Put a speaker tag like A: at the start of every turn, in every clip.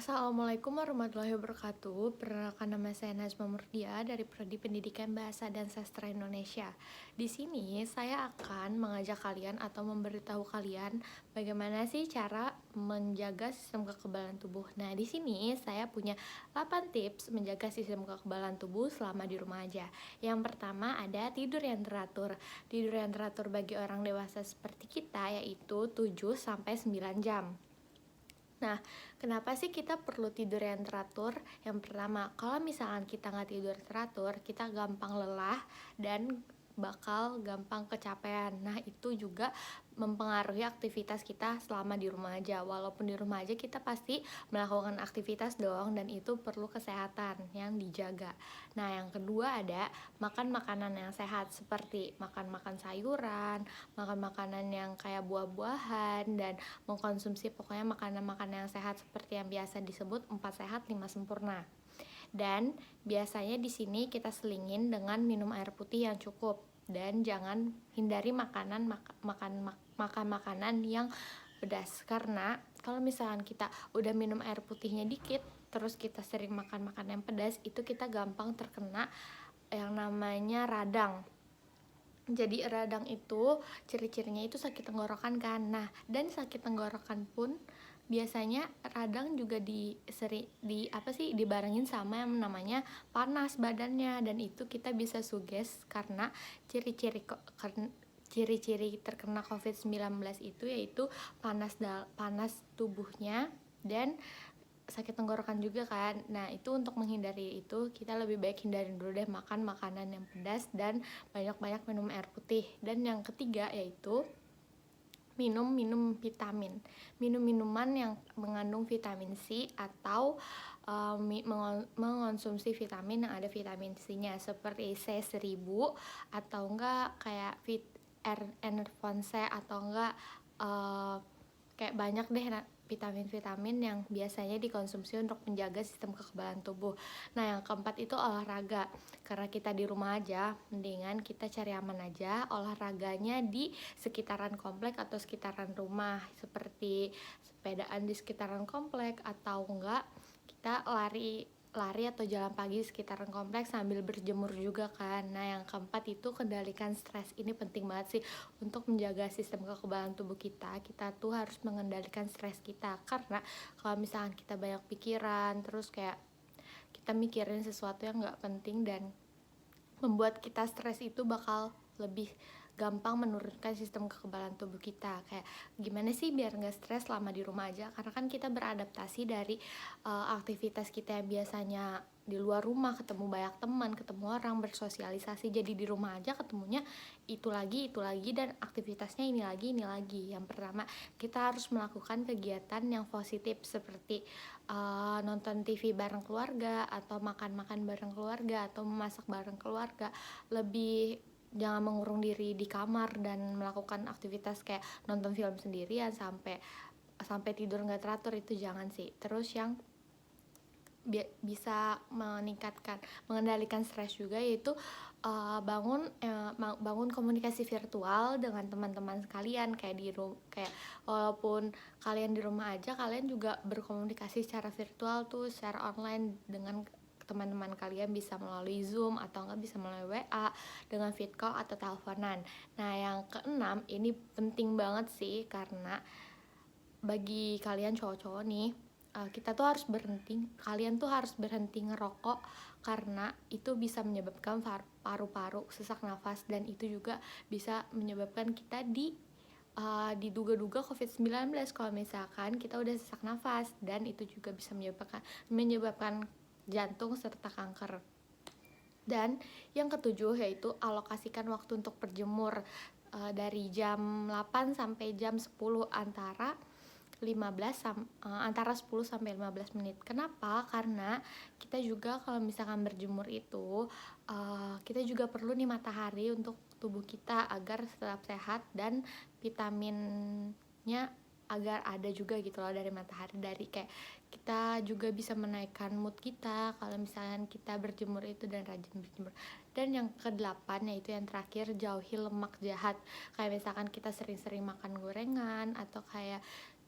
A: Assalamualaikum warahmatullahi wabarakatuh. Perkenalkan, nama saya Najma Murdia dari Prodi Pendidikan Bahasa dan Sastra Indonesia. Di sini saya akan mengajak kalian atau memberitahu kalian bagaimana sih cara menjaga sistem kekebalan tubuh. Nah, di sini saya punya 8 tips menjaga sistem kekebalan tubuh selama di rumah aja. Yang pertama ada tidur yang teratur. Tidur yang teratur bagi orang dewasa seperti kita yaitu 7 sampai 9 jam. Nah, kenapa sih kita perlu tidur yang teratur? Yang pertama, kalau misalkan kita nggak tidur teratur, kita gampang lelah dan bakal gampang kecapean. Nah, itu juga mempengaruhi aktivitas kita selama di rumah aja. Walaupun di rumah aja kita pasti melakukan aktivitas dong, dan itu perlu kesehatan yang dijaga. Nah, yang kedua ada makan makanan yang sehat, seperti makan sayuran, makan makanan yang kayak buah-buahan, dan mengkonsumsi pokoknya makanan-makanan yang sehat seperti yang biasa disebut 4 sehat 5 sempurna. Dan biasanya di sini kita selingin dengan minum air putih yang cukup, dan jangan hindari makan makanan yang pedas, karena kalau misalkan kita udah minum air putihnya dikit terus kita sering makan makanan yang pedas, itu kita gampang terkena yang namanya radang. Jadi radang itu ciri-cirinya itu sakit tenggorokan kan. Nah, dan sakit tenggorokan pun biasanya radang juga dibarengin sama yang namanya panas badannya, dan itu kita bisa suges karena ciri-ciri terkena COVID-19 itu yaitu panas tubuhnya dan sakit tenggorokan juga kan. Nah, itu untuk menghindari itu kita lebih baik hindarin dulu deh makan makanan yang pedas dan banyak-banyak minum air putih. Dan yang ketiga yaitu minum vitamin. Minum minuman yang mengandung vitamin C atau mengonsumsi vitamin yang ada vitamin C-nya seperti C1000 atau enggak kayak Enervon C atau enggak kayak banyak deh vitamin-vitamin yang biasanya dikonsumsi untuk menjaga sistem kekebalan tubuh. Nah, yang keempat itu olahraga. Karena kita di rumah aja, mendingan kita cari aman aja, olahraganya di sekitaran komplek atau sekitaran rumah, seperti sepedaan di sekitaran komplek atau enggak kita lari atau jalan pagi di sekitaran kompleks sambil berjemur juga kan. Nah, yang keempat itu kendalikan stres. Ini penting banget sih untuk menjaga sistem kekebalan tubuh kita. Kita tuh harus mengendalikan stres kita, karena kalau misalkan kita banyak pikiran terus kayak kita mikirin sesuatu yang nggak penting dan membuat kita stres, itu bakal lebih gampang menurunkan sistem kekebalan tubuh kita. Kayak gimana sih biar nggak stres selama di rumah aja, karena kan kita beradaptasi dari aktivitas kita yang biasanya di luar rumah, ketemu banyak teman, ketemu orang, bersosialisasi. Jadi di rumah aja ketemunya itu lagi dan aktivitasnya ini lagi. Yang pertama, kita harus melakukan kegiatan yang positif seperti nonton TV bareng keluarga, atau makan bareng keluarga, atau memasak bareng keluarga. Lebih jangan mengurung diri di kamar dan melakukan aktivitas kayak nonton film sendirian sampai tidur nggak teratur, itu jangan sih. Terus yang bisa mengendalikan stres juga yaitu bangun komunikasi virtual dengan teman-teman sekalian. Kayak walaupun kalian di rumah aja, kalian juga berkomunikasi secara virtual tuh, secara online dengan teman-teman kalian, bisa melalui Zoom atau enggak bisa melalui WA dengan video call atau teleponan. Nah, yang keenam ini penting banget sih, karena bagi kalian cowok-cowok nih, kalian tuh harus berhenti ngerokok, karena itu bisa menyebabkan paru-paru sesak nafas, dan itu juga bisa menyebabkan kita diduga-duga COVID-19 kalau misalkan kita udah sesak nafas, dan itu juga bisa menyebabkan jantung serta kanker. Dan yang ketujuh yaitu alokasikan waktu untuk berjemur dari jam 8 sampai jam 10 antara 10 sampai 15 menit. Kenapa? Karena kita juga kalau misalkan berjemur itu kita juga perlu nih matahari untuk tubuh kita agar tetap sehat, dan vitaminnya agar ada juga gitu loh dari matahari. Dari kayak kita juga bisa menaikkan mood kita kalau misalkan kita berjemur itu dan rajin berjemur. Dan yang kedelapan yaitu yang terakhir, jauhi lemak jahat. Kayak misalkan kita sering-sering makan gorengan, atau kayak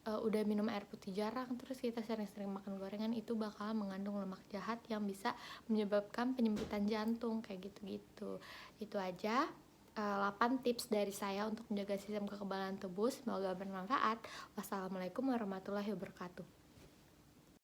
A: udah minum air putih jarang, terus kita sering-sering makan gorengan, itu bakal mengandung lemak jahat yang bisa menyebabkan penyempitan jantung kayak gitu-gitu. Itu aja 8 tips dari saya untuk menjaga sistem kekebalan tubuh. Semoga bermanfaat. Wassalamualaikum warahmatullahi wabarakatuh.